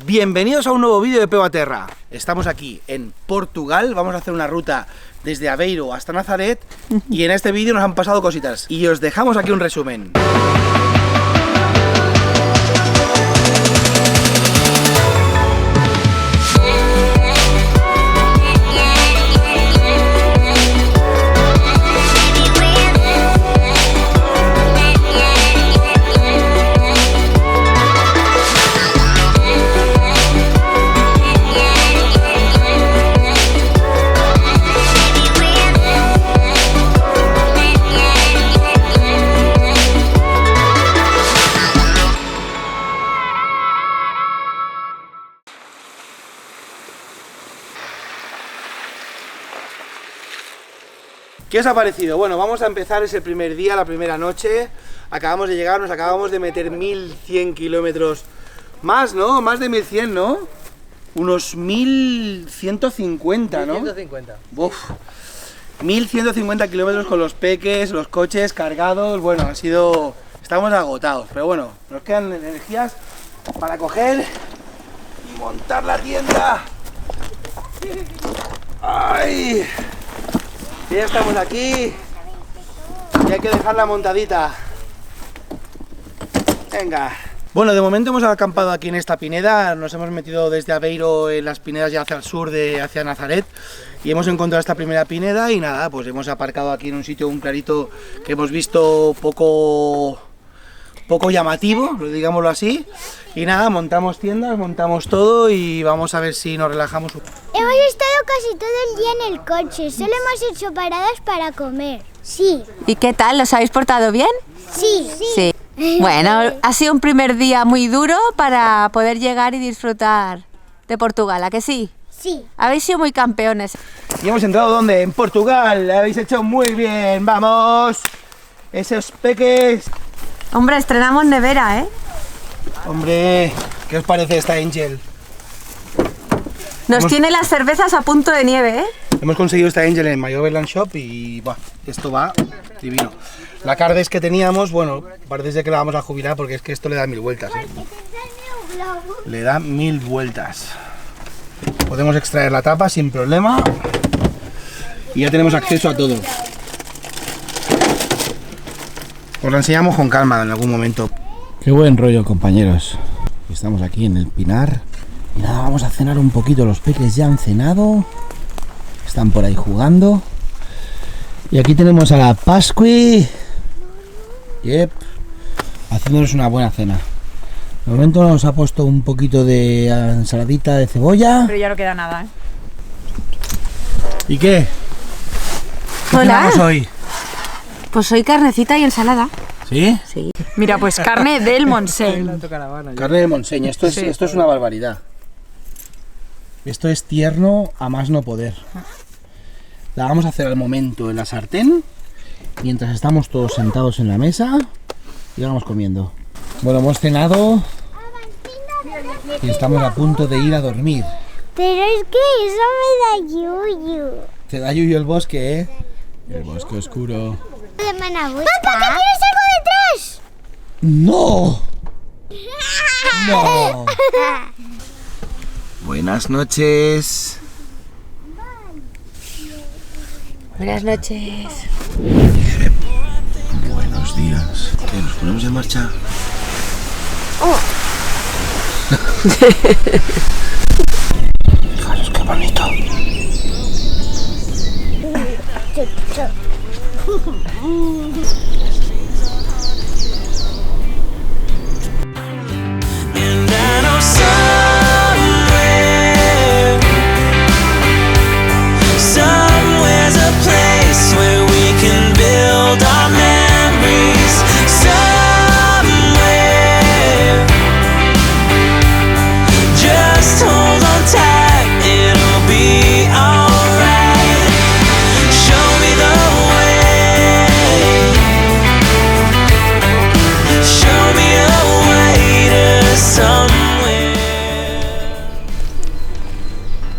Bienvenidos a un nuevo vídeo de Peu a Terra. Estamos aquí en Portugal, vamos a hacer una ruta desde Aveiro hasta Nazaret y en este vídeo nos han pasado cositas y os dejamos aquí un resumen. ¿Qué os ha parecido? Bueno, vamos a empezar, es el primer día, la primera noche. Acabamos de llegar, nos acabamos de meter 1100 kilómetros más, ¿no? Más de 1100, ¿no? Unos 1150, ¿no? 1150. Uf. 1150 kilómetros con los peques, los coches cargados. Bueno, ha sido... Estamos agotados, pero bueno, nos quedan energías para coger y montar la tienda. ¡Ay! Ya estamos aquí y hay que dejarla montadita. Venga. Bueno, de momento hemos acampado aquí en esta pineda. Nos hemos metido desde Aveiro en las pinedas ya hacia el sur, hacia Nazaret, y hemos encontrado esta primera pineda y nada, pues hemos aparcado aquí en un sitio, un clarito que hemos visto poco llamativo, digámoslo así. Y nada, montamos tiendas, montamos todo y vamos a ver si nos relajamos. Hemos estado casi todo el día en el coche, solo hemos hecho paradas para comer. Sí. ¿Y qué tal? ¿Los habéis portado bien? Sí. Sí. Bueno, ha sido un primer día muy duro para poder llegar y disfrutar de Portugal, ¿a que sí? Sí. Habéis sido muy campeones. ¿Y hemos entrado dónde? En Portugal. Lo habéis hecho muy bien, vamos. Esos peques. Hombre, estrenamos nevera, ¿eh? Hombre, ¿qué os parece esta Angel? Nos tiene las cervezas a punto de nieve, ¿eh? Hemos conseguido esta Angel en My Overland Shop y bah, esto va divino. La Cardes que teníamos, bueno, parece que la vamos a jubilar porque es que esto le da 1000 vueltas, ¿eh? Le da 1000 vueltas. Podemos extraer la tapa sin problema y ya tenemos acceso a todo. Os la enseñamos con calma en algún momento. Qué buen rollo, compañeros. Estamos aquí en el Pinar y nada, vamos a cenar un poquito. Los peques ya han cenado, están por ahí jugando y aquí tenemos a la Pasqui, haciéndonos una buena cena. De momento nos ha puesto un poquito de ensaladita de cebolla. Pero ya no queda nada, ¿eh? ¿Y qué? ¿Qué Hola. cenamos hoy? Pues hoy carnecita y ensalada. ¿Sí? Sí. Mira, pues carne del Montseny. Carne de Montseny, esto es una barbaridad. Esto es tierno a más no poder. La vamos a hacer al momento en la sartén, mientras estamos todos sentados en la mesa y vamos comiendo. Bueno, hemos cenado y estamos a punto de ir a dormir. Pero es que eso me da yuyu. Te da yuyu el bosque, ¿eh? El bosque oscuro. ¡Papá, que tienes algo detrás! ¡No! ¡No! Buenas noches. Buenas noches. Buenos días. ¿Qué, nos ponemos en marcha? Fijaros qué bonito. And I know somewhere's a place where we can build our memories. Somewhere, just hold on tight, it'll be alright. Show me the way. Show me a way to somewhere.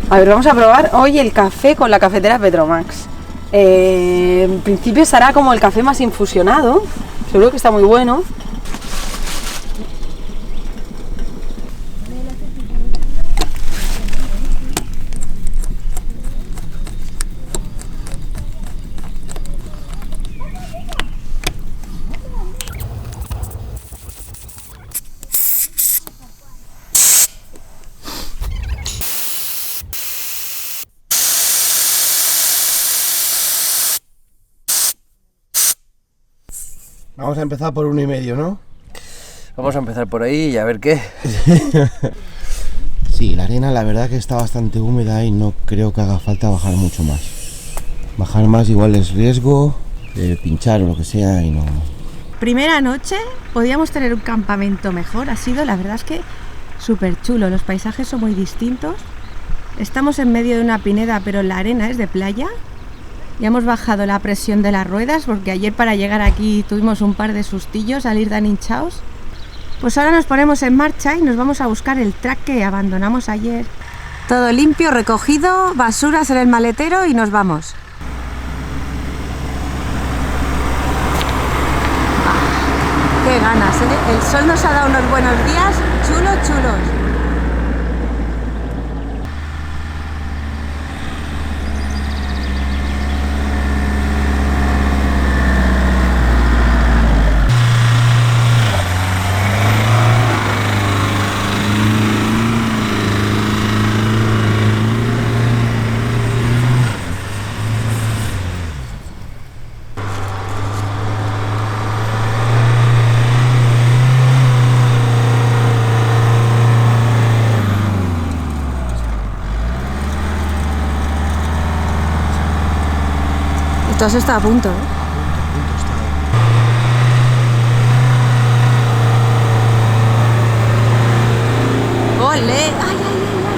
A ver, vamos a probar hoy el café con la cafetera Petromax. En principio estará como el café más infusionado, seguro que está muy bueno. Vamos a empezar por 1,5, ¿no? Vamos a empezar por ahí y a ver qué. Sí, la arena la verdad que está bastante húmeda y no creo que haga falta bajar mucho más. Bajar más igual es riesgo de pinchar o lo que sea y no... Primera noche, podíamos tener un campamento mejor, ha sido, la verdad es que súper chulo, los paisajes son muy distintos. Estamos en medio de una pineda, pero la arena es de playa. Ya hemos bajado la presión de las ruedas, porque ayer para llegar aquí tuvimos un par de sustillos al ir tan hinchados. Pues ahora nos ponemos en marcha y nos vamos a buscar el track que abandonamos ayer. Todo limpio, recogido, basuras en el maletero y nos vamos. Qué ganas, ¿eh? El sol nos ha dado unos buenos días, chulos. Esto has estado a punto, ¿eh? ¡Ole! ¡Ay, ay, ay!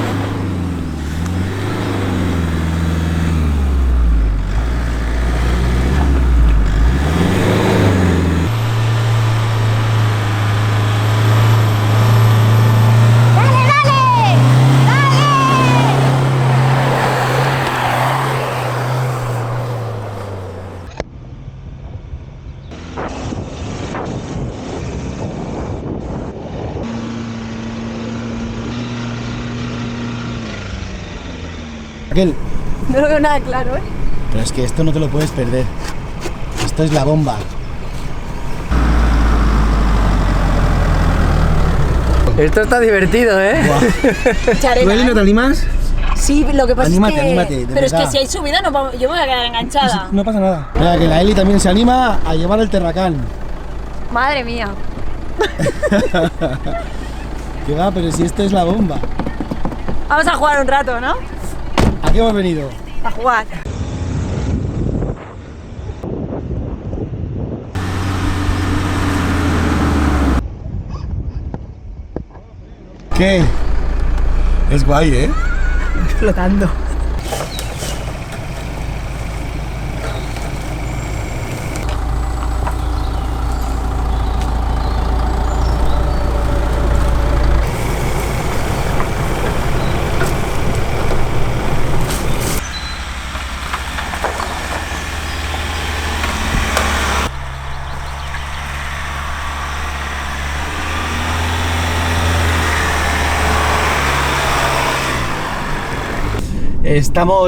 Raquel, No lo veo nada claro, ¿eh? pero es que esto no te lo puedes perder. Esto es la bomba. Esto está divertido, ¿eh? ¿Tú, Eli, no te animas? Sí, lo que pasa Anímate, es que... anímate, de pero es verdad. que si hay subida, no vamos- yo me voy a quedar enganchada. No pasa nada. Mira, que la Eli también se anima a llevar el terracán. Madre mía. Que va, pero si esto es la bomba. Vamos a jugar un rato, ¿no? ¿A qué hemos venido? A jugar. ¿Qué? Es guay, ¿eh? Explotando.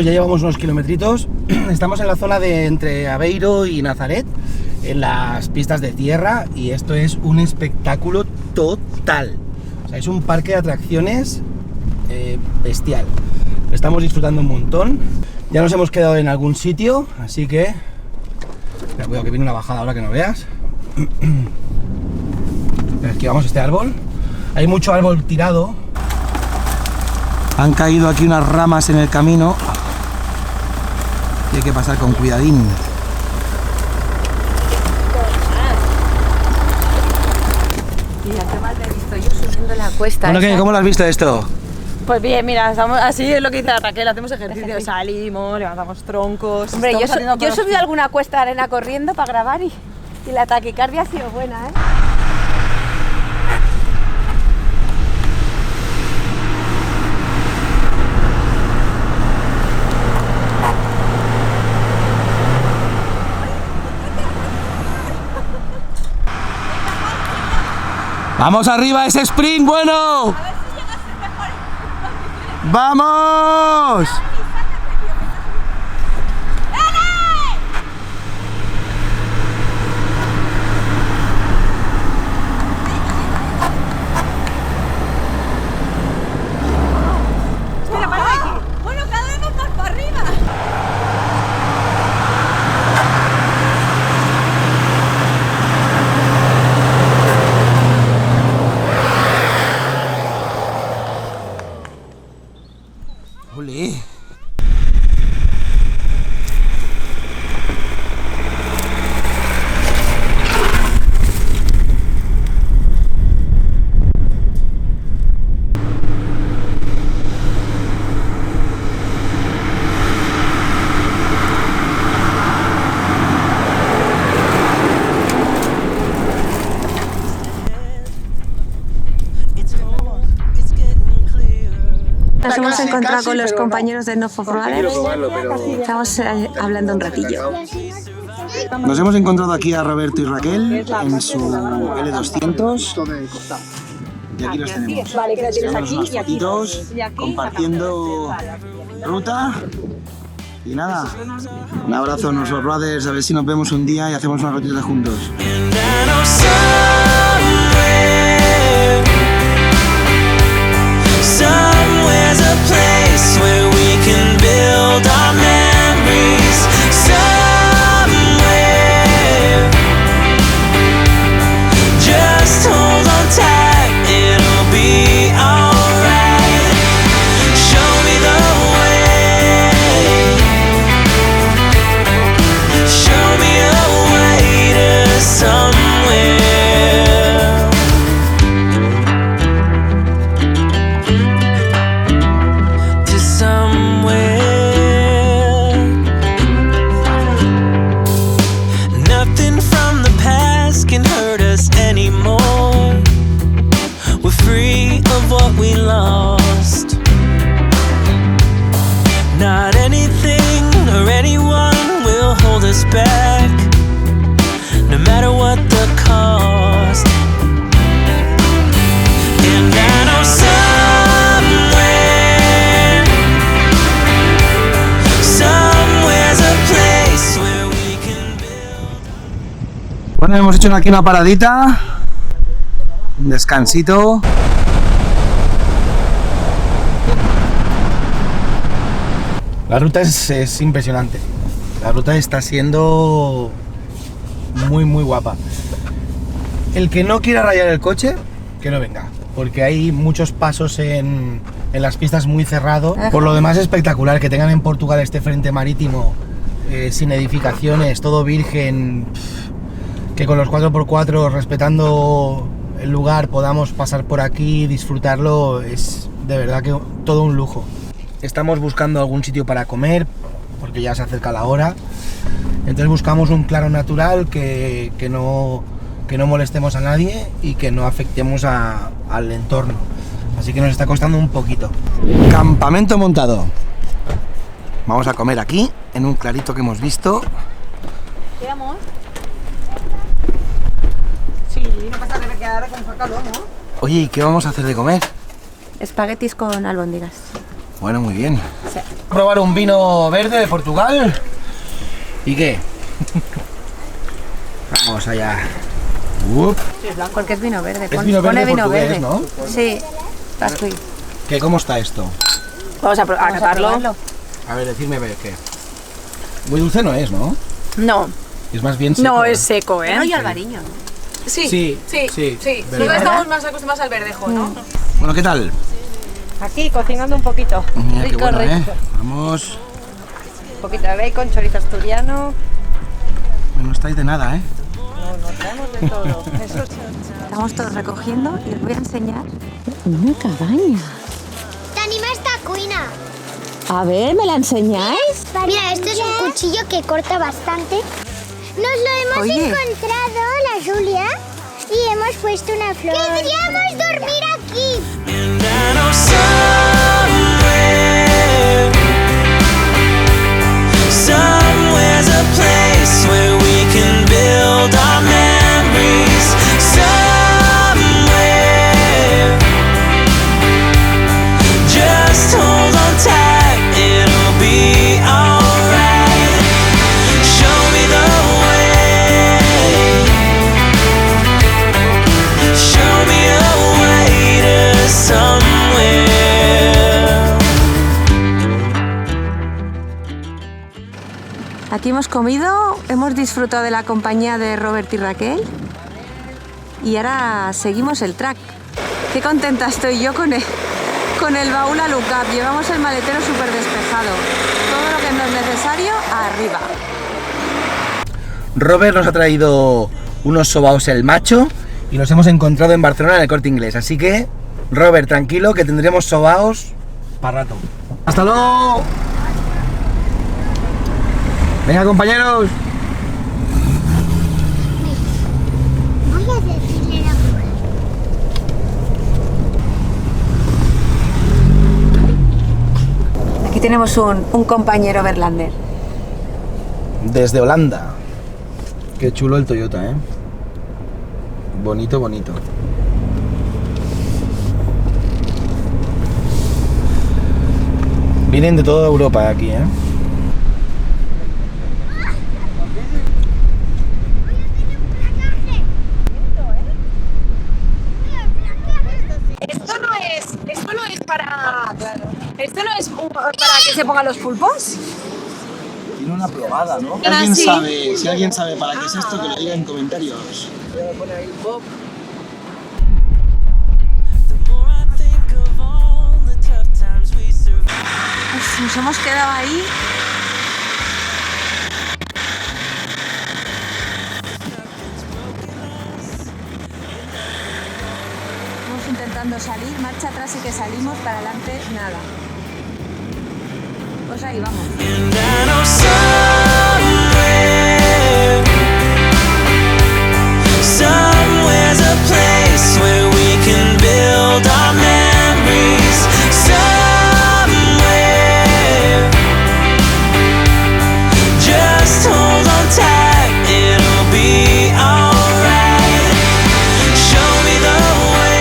Ya llevamos unos kilometritos. Estamos en la zona de entre Aveiro y Nazaret, en las pistas de tierra, y esto es un espectáculo total. O sea, es un parque de atracciones bestial. Lo estamos disfrutando un montón. Ya nos hemos quedado en algún sitio, así que... Espera, cuidado que viene una bajada ahora que no veas. Esquivamos este árbol. Hay mucho árbol tirado. Han caído aquí unas ramas en el camino y hay que pasar con cuidadín. Mira, qué mal me he visto yo subiendo la cuesta. Bueno, ¿cómo lo has visto esto? Pues bien, mira, estamos, así es lo que dice Raquel, hacemos ejercicio, salimos, levantamos troncos. Hombre, yo, estamos haciendo yo he crossfit. subido alguna cuesta de arena corriendo para grabar y la taquicardia ha sido buena, ¿eh? ¡Vamos arriba, ese sprint bueno! ¡Vamos! Bueno, cada vez más para arriba. ¡Ole! Nos hemos encontrado con los compañeros de Enough Brothers. Estamos hablando un ratillo. Nos hemos encontrado aquí a Roberto y Raquel en su L200. Y aquí los tenemos. Vale, que lo tienes Tenemos aquí unas y aquí. fotitos, Y aquí. compartiendo ruta. Y nada, un abrazo a nuestros brothers, a ver si nos vemos un día y hacemos una rutita juntos. And I know somewhere's a place where we can build our memories. Somewhere, just hold on tight, it'll be alright. Show me the way, show me a way to somewhere. To somewhere. Nothing from the past can hurt us anymore. We're free of what we lost. Not anything or anyone will hold us back, no matter what the cost. And I know somewhere's a place where we can build. Bueno, hemos hecho aquí una paradita, un descansito. La ruta es impresionante. La ruta está siendo muy guapa. El que no quiera rayar el coche, que no venga, porque hay muchos pasos en las pistas muy cerrado. Por lo demás, espectacular que tengan en Portugal este frente marítimo sin edificaciones, todo virgen, que con los 4x4 respetando el lugar podamos pasar por aquí, disfrutarlo, es de verdad que todo un lujo. Estamos buscando algún sitio para comer, porque ya se acerca la hora. Entonces buscamos un claro natural que no molestemos a nadie y que no afectemos al entorno. Así que nos está costando un poquito. Campamento montado. Vamos a comer aquí, en un clarito que hemos visto. ¿Qué, amor? Sí, no pasa nada, que ahora con calor, ¿no? Oye, ¿y qué vamos a hacer de comer? Espaguetis con albóndigas. Bueno, muy bien. Sí. Probar un vino verde de Portugal. ¿Y qué? Vamos allá. Porque es vino verde. Es vino verde Pone vino portugués, verde. ¿no? Sí. Pascuí. ¿Qué, cómo está esto? Vamos a catarlo. A ver, decirme a ver qué. Muy dulce no es, ¿no? No, Es más bien seco. no es seco, ¿eh? No, y albariño. Sí, Sí, sí, sí, sí. ¿verdad? Nosotros estamos más acostumbrados al verdejo, ¿no? Bueno, ¿qué tal? Aquí, cocinando un poquito. Mira qué Rico, bueno, ¿eh? rico. Vamos. Un poquito de bacon, chorizo asturiano. No estáis de nada, ¿eh? No traemos de todo. Eso. Estamos todos recogiendo y os voy a enseñar una cabaña. ¿Te animas esta cuina? A ver, ¿me la enseñáis? Mira, esto es un cuchillo que corta bastante. Nos lo hemos Oye. encontrado, la Julia, y hemos puesto una flor. ¡Queríamos dormir aquí! And I know somewhere's a place where we can build our memories. Somewhere, just hold on tight, it'll be alright. Show me the way, show me a way to somewhere. Aquí hemos comido, hemos disfrutado de la compañía de Robert y Raquel y ahora seguimos el track. Qué contenta estoy yo con con el baúl a Lucap, llevamos el maletero súper despejado. Todo lo que no es necesario, arriba. Robert nos ha traído unos sobaos el macho y los hemos encontrado en Barcelona en el Corte Inglés. Así que, Robert, tranquilo que tendremos sobaos para rato. ¡Hasta luego! Venga, compañeros. Voy a decirle la mujer. Aquí tenemos un compañero Verlander. Desde Holanda. Qué chulo el Toyota, ¿eh? Bonito, bonito. Vienen de toda Europa aquí, ¿eh? ¿Para que se pongan los pulpos? Tiene una probada, ¿no? Si alguien sabe para qué es esto, que lo diga en comentarios. Nos hemos quedado ahí. Estamos intentando salir, marcha atrás y que salimos, para adelante nada. Pues ahí vamos. And I know somewhere's a place where we can build our memories. Somewhere, just hold on tight, it'll be alright. Show me the way.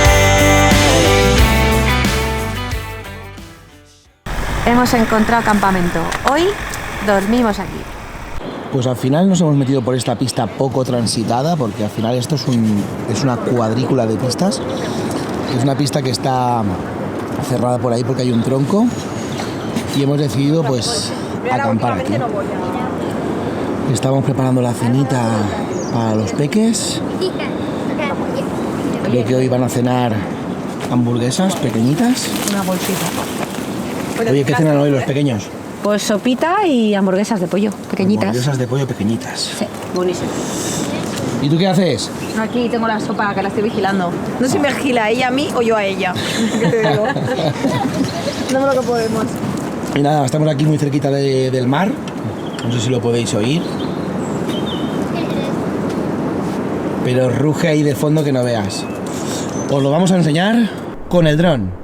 Hemos encontrado campamento. Hoy dormimos aquí. Pues al final nos hemos metido por esta pista poco transitada, porque al final esto es una cuadrícula de pistas. Es una pista que está cerrada por ahí porque hay un tronco y hemos decidido pues acampar aquí. Estamos preparando la cenita para los peques. Creo que hoy van a cenar hamburguesas pequeñitas. Una bolsita. Oye, ¿qué cenan hoy los pequeños? Pues sopita y hamburguesas de pollo, pequeñitas. Hamburguesas de pollo pequeñitas. Sí, buenísimo. ¿Y tú qué haces? Aquí tengo la sopa que la estoy vigilando. No sé si me vigila ella a mí o yo a ella. ¿Qué te digo? No lo que podemos. Y nada, estamos aquí muy cerquita del mar. No sé si lo podéis oír. Pero ruge ahí de fondo que no veas. Os lo vamos a enseñar con el dron.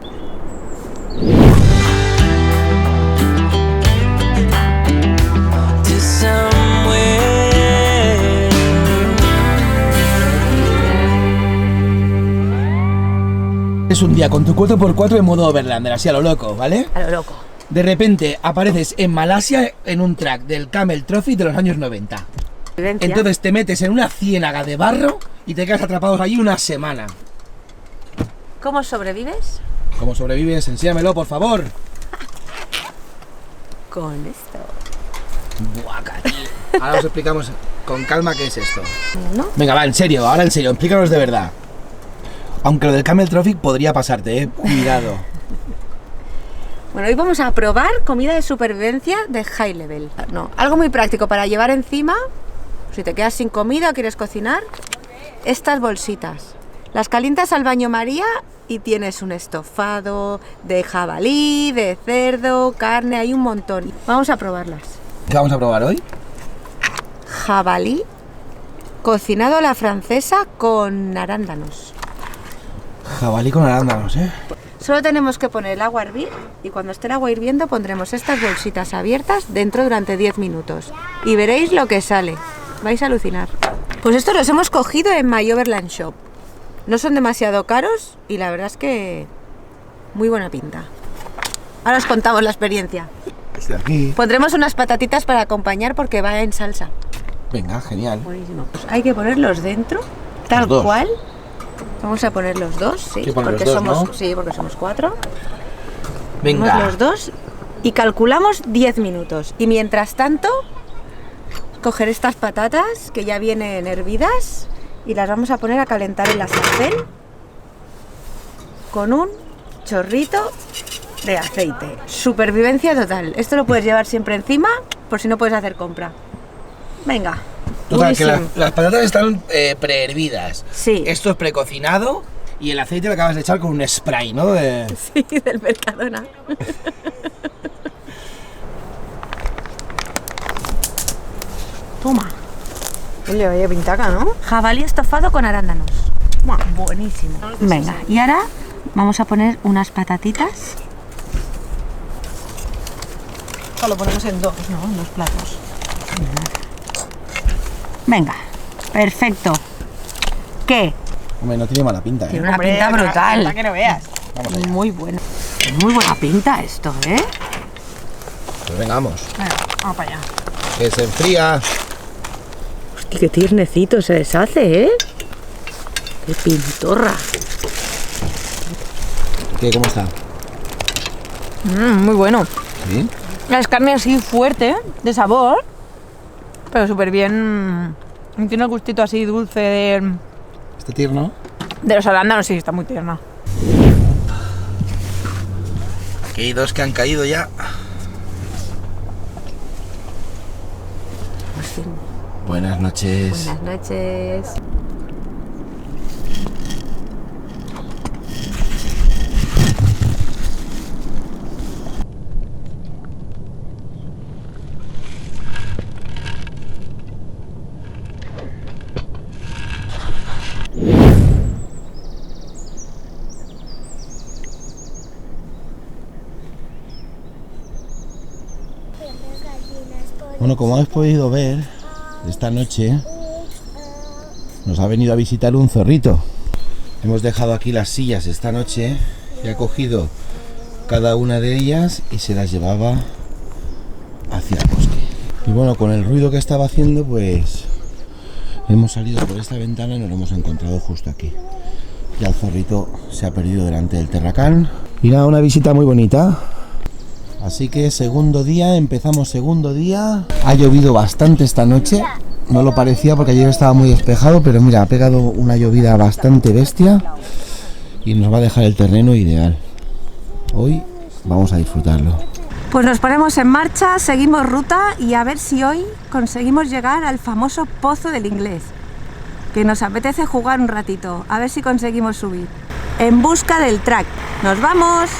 Es un día con tu 4x4 en modo Overlander, así a lo loco, ¿vale? A lo loco. De repente apareces en Malasia en un track del Camel Trophy de los años 90. Vivencia. Entonces te metes en una ciénaga de barro y te quedas atrapados ahí una semana. ¿Cómo sobrevives? ¿Cómo sobrevives? Enséñamelo, por favor. Con esto. Buah, cariño. Ahora os explicamos con calma qué es esto. ¿No? Venga, va, en serio, ahora en serio, explícanos de verdad. Aunque lo del Camel Trophy podría pasarte, cuidado. Bueno, hoy vamos a probar comida de supervivencia de high level. No, algo muy práctico para llevar encima, si te quedas sin comida o quieres cocinar, estas bolsitas. Las calientas al baño María y tienes un estofado de jabalí, de cerdo, carne, hay un montón. Vamos a probarlas. ¿Qué vamos a probar hoy? Jabalí cocinado a la francesa con arándanos. Jabalí con arándanos, ¿eh? Solo tenemos que poner el agua a hervir y cuando esté el agua hirviendo pondremos estas bolsitas abiertas dentro durante 10 minutos y veréis lo que sale. Vais a alucinar. Pues estos los hemos cogido en My Overland Shop. No son demasiado caros y la verdad es que muy buena pinta. Ahora os contamos la experiencia. Estoy aquí. Pondremos unas patatitas para acompañar porque va en salsa. Venga, genial. Buenísimo. Pues hay que ponerlos dentro, tal Los dos. cual. Vamos a poner los dos, sí, Hay que poner porque los dos, somos, ¿no? sí, porque somos 4. Venga. Ponemos los dos y calculamos 10 minutos. Y mientras tanto, coger estas patatas que ya vienen hervidas y las vamos a poner a calentar en la sartén con un chorrito de aceite. Supervivencia total. Esto lo puedes llevar siempre encima por si no puedes hacer compra. Venga. Total, que las patatas están prehervidas. Sí. Esto es precocinado y el aceite lo acabas de echar con un spray, ¿no? Sí, del Mercadona. Toma. Oye, vaya pintaca, ¿no? Jabalí estofado con arándanos. Buenísimo. Venga, y ahora vamos a poner unas patatitas. O lo ponemos en dos, ¿no? En dos platos. Venga, perfecto. ¿Qué? Hombre, no tiene mala pinta, ¿eh? Tiene una pinta brutal. Para que no veas. Vamos allá. Muy buena. Muy buena pinta esto, ¿eh? Pues venga, vamos. Venga, vamos para allá. Que se enfría. Hostia, qué tiernecito se deshace, ¿eh? Qué pintorra. ¿Qué? ¿Cómo está? Muy bueno. ¿Sí? Es carne así fuerte, de sabor, pero súper bien. Tiene un gustito así dulce ¿Está tierno? de los arándanos, sí, está muy tierna. Aquí hay dos que han caído ya. Buenas noches. Buenas noches. Bueno, como habéis podido ver, esta noche nos ha venido a visitar un zorrito. Hemos dejado aquí las sillas esta noche y ha cogido cada una de ellas y se las llevaba hacia el bosque. Y bueno, con el ruido que estaba haciendo, pues hemos salido por esta ventana y nos lo hemos encontrado justo aquí. Ya el zorrito se ha perdido delante del terracán. Y nada, una visita muy bonita. Así que segundo día, empezamos segundo día. Ha llovido bastante esta noche. No lo parecía porque ayer estaba muy despejado, pero mira, ha pegado una llovida bastante bestia y nos va a dejar el terreno ideal. Hoy vamos a disfrutarlo. Pues nos ponemos en marcha, seguimos ruta y a ver si hoy conseguimos llegar al famoso Pozo del Inglés, que nos apetece jugar un ratito, a ver si conseguimos subir. En busca del track. ¡Nos vamos!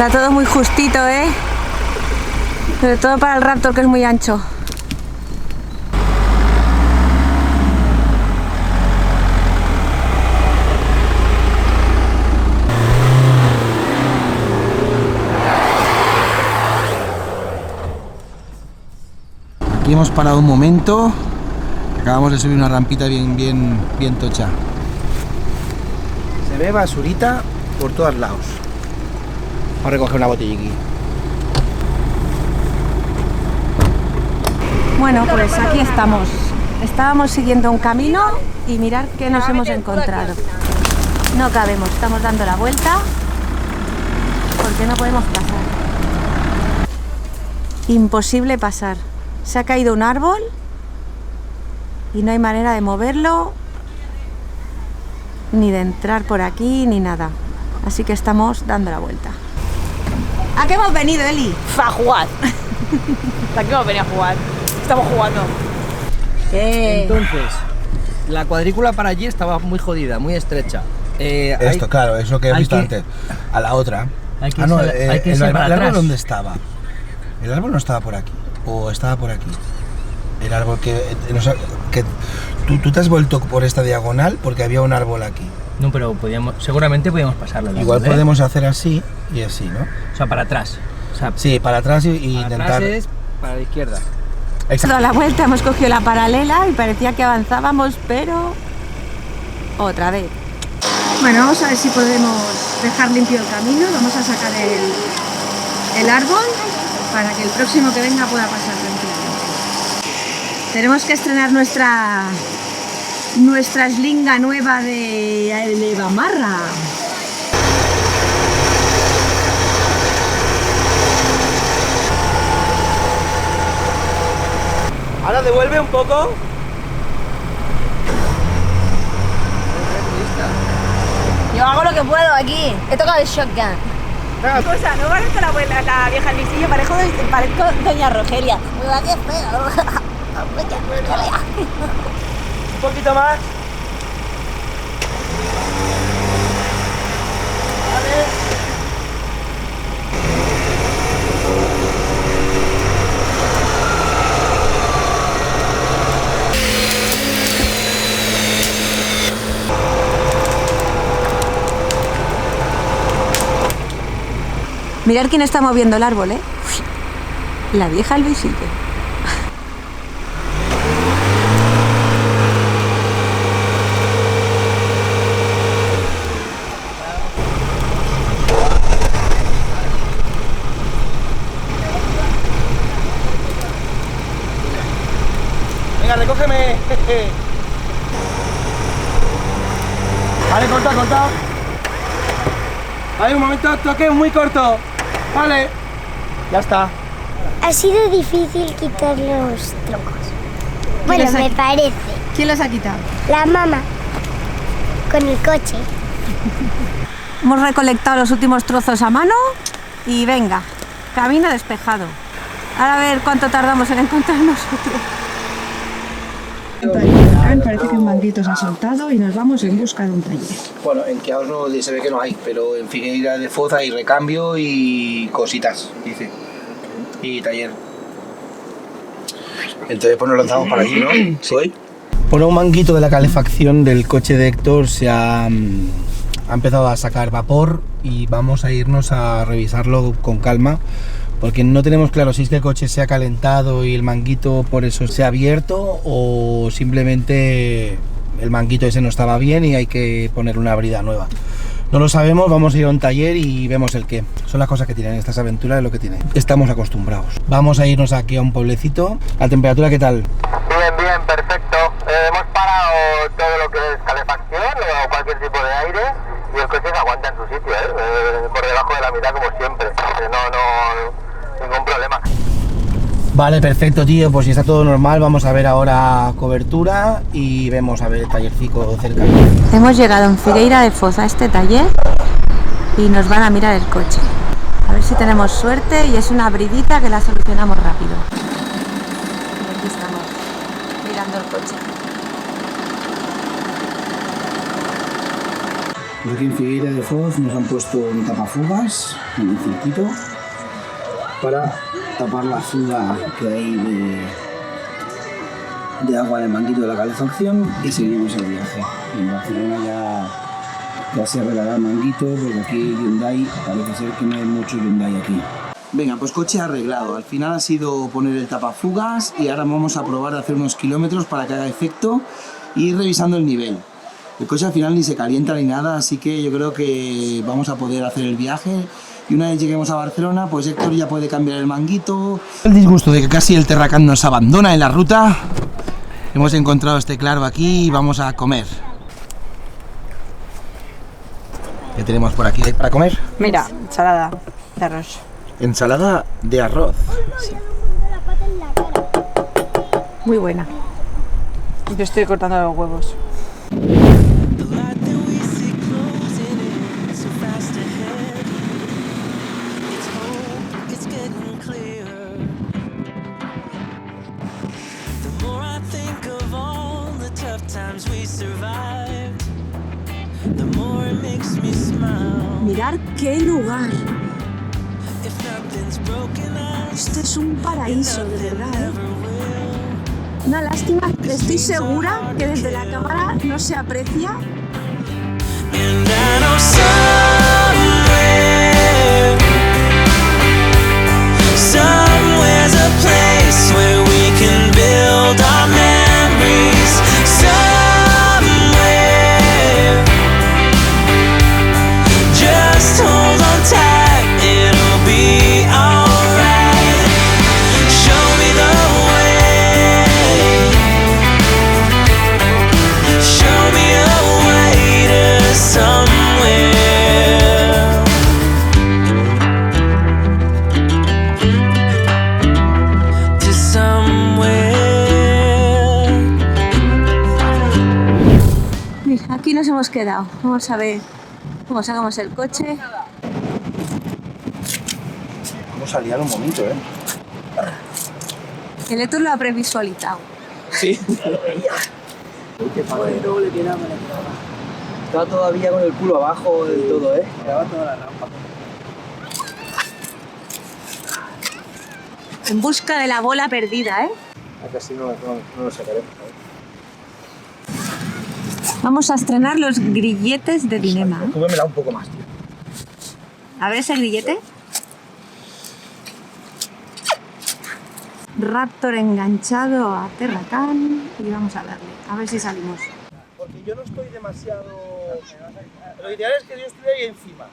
Está todo muy justito, ¿eh? Sobre todo para el Raptor, que es muy ancho. Aquí hemos parado un momento. Acabamos de subir una rampita bien tocha. Se ve basurita por todos lados. Vamos a recoger una botellita. Bueno, pues aquí estamos. Estábamos siguiendo un camino y mirad qué nos hemos encontrado. No cabemos, estamos dando la vuelta porque no podemos pasar. Imposible pasar. Se ha caído un árbol y no hay manera de moverlo, ni de entrar por aquí, ni nada. Así que estamos dando la vuelta. ¿A qué hemos venido, Eli? A jugar. ¿A qué hemos venido a jugar? Estamos jugando. Entonces, la cuadrícula para allí estaba muy jodida, muy estrecha. Esto, claro, es lo que he visto antes. A la otra. Hay que Ah, no, irse el para árbol atrás. ¿dónde estaba? El árbol no estaba por aquí. O estaba por aquí. El árbol que Tú te has vuelto por esta diagonal porque había un árbol aquí. No, pero seguramente podíamos pasarlo. Igual podemos hacer así y así, ¿no? O sea, para atrás. O sea, sí, para atrás y para intentar... atrás es para la izquierda. Toda la vuelta hemos cogido la paralela y parecía que avanzábamos, pero otra vez. Bueno, vamos a ver si podemos dejar limpio el camino. Vamos a sacar el árbol para que el próximo que venga pueda pasar tranquilamente. Tenemos que estrenar nuestra slinga nueva de Gamarra. Ahora devuelve un poco. Yo hago lo que puedo aquí. He tocado el shotgun. Cosa, no parezco la vieja Luisillo, parezco doña Rogelia. Un poquito más. Mirad quién está moviendo el árbol, ¿eh? La vieja Luisillo. Venga, recógeme. Vale, corta. Vale, un momento, toque muy corto. Vale, ya está. Ha sido difícil quitar los troncos. Bueno, me parece. ¿Quién los ha quitado? La mamá, con el coche. Hemos recolectado los últimos trozos a mano y venga, camino despejado. Ahora a ver cuánto tardamos en encontrar nosotros. Parece que un manguito se ha soltado y nos vamos en busca de un taller. Bueno, en Queaos no se ve que no hay, pero en Figueira de Foz hay recambio y cositas, dice. Y taller. Entonces pues nos lanzamos para allí, ¿no? ¿Soy? Bueno, un manguito de la calefacción del coche de Héctor se ha empezado a sacar vapor y vamos a irnos a revisarlo con calma. Porque no tenemos claro si es que el coche se ha calentado y el manguito por eso se ha abierto o simplemente el manguito ese no estaba bien y hay que poner una brida nueva. No lo sabemos, vamos a ir a un taller y vemos el qué. Son las cosas que tienen estas aventuras, es lo que tienen. Estamos acostumbrados. Vamos a irnos aquí a un pueblecito. ¿La temperatura qué tal? Bien, perfecto. Hemos parado todo lo que es calefacción o cualquier tipo de aire y el coche se aguanta en su sitio, por debajo de la mitad como siempre. Ningún problema. Vale, perfecto, tío. Pues si está todo normal, vamos a ver ahora cobertura y vemos a ver el tallercico cerca. Hemos llegado en Figueira de Foz a este taller y nos van a mirar el coche. A ver si tenemos suerte y es una bridita que la solucionamos rápido. Y aquí estamos, mirando el coche. Aquí en Figueira de Foz nos han puesto un tapafugas en el circuito para tapar la fuga que hay de agua en el manguito de la calefacción y seguimos el viaje. En Barcelona ya se arreglará el manguito porque aquí Hyundai, parece ser que no hay mucho Hyundai aquí. Venga, pues coche arreglado. Al final ha sido poner el tapafugas y ahora vamos a probar a hacer unos kilómetros para que haga efecto y ir revisando el nivel. El coche al final ni se calienta ni nada, así que yo creo que vamos a poder hacer el viaje. Y una vez lleguemos a Barcelona, pues Héctor ya puede cambiar el manguito. El disgusto de que casi el Terracán nos abandona en la ruta. Hemos encontrado este claro aquí y vamos a comer. ¿Qué tenemos por aquí para comer? Mira, ensalada de arroz. Ensalada de arroz. Sí. Muy buena. Yo estoy cortando los huevos. Mirad qué lugar. Esto es un paraíso, de verdad. Una lástima, estoy segura que desde la cámara no se aprecia. And I know somewhere's a place where we can build our memories. Somewhere, just hold on tight, it'll be alright. Show me the way, show me a way to somewhere. To somewhere. Mira, aquí nos hemos quedado. Vamos a ver cómo sacamos el coche. Vamos a liar un momento, ¿eh? El Héctor lo ha previsualizado. Sí. Qué padre, doble tirada. Estaba todavía con el culo abajo del todo, ¿eh? Quedaba toda la rampa. En busca de la bola perdida, ¿eh? Casi no lo sacaremos, ¿sabes? Vamos a estrenar los grilletes de dilema. Súbemela un poco más, tío. A ver ese grillete. Raptor enganchado a Terracán y vamos a darle, a ver si salimos. Porque yo no estoy demasiado... Lo ideal es que yo estuviera ahí encima.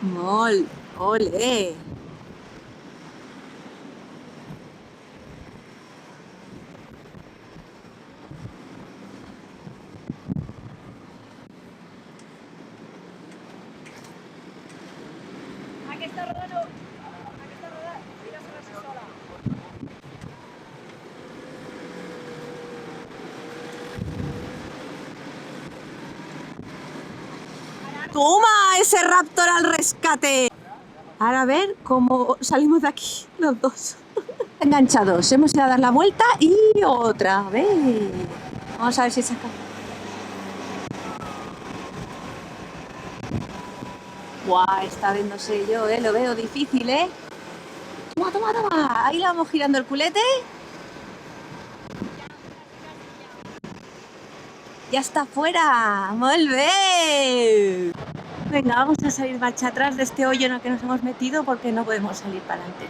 ¡Mol! ¡Ole! ¡Toma ese Raptor al rescate! Ahora a ver cómo salimos de aquí los dos. Enganchados, hemos ido a dar la vuelta y otra vez. Vamos a ver si saca. Guau, está viéndose yo, lo veo difícil, ¿eh? Toma, toma, toma. Ahí la vamos girando el culete. Ya está fuera. ¡Molt bé! Venga, vamos a salir marcha atrás de este hoyo en el que nos hemos metido porque no podemos salir para adelante.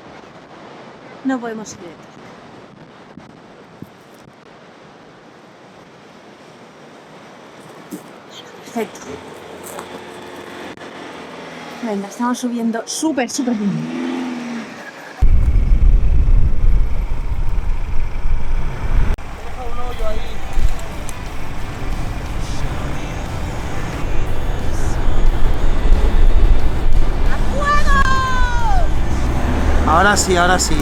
No podemos salir atrás. Perfecto. Venga, estamos subiendo súper bien. Ahora sí, ahora sí.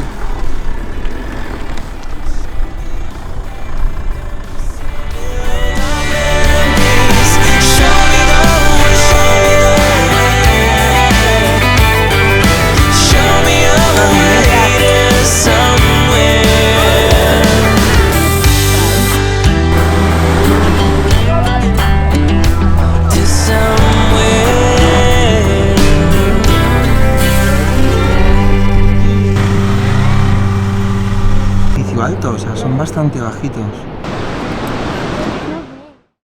Altos, o sea, son bastante bajitos.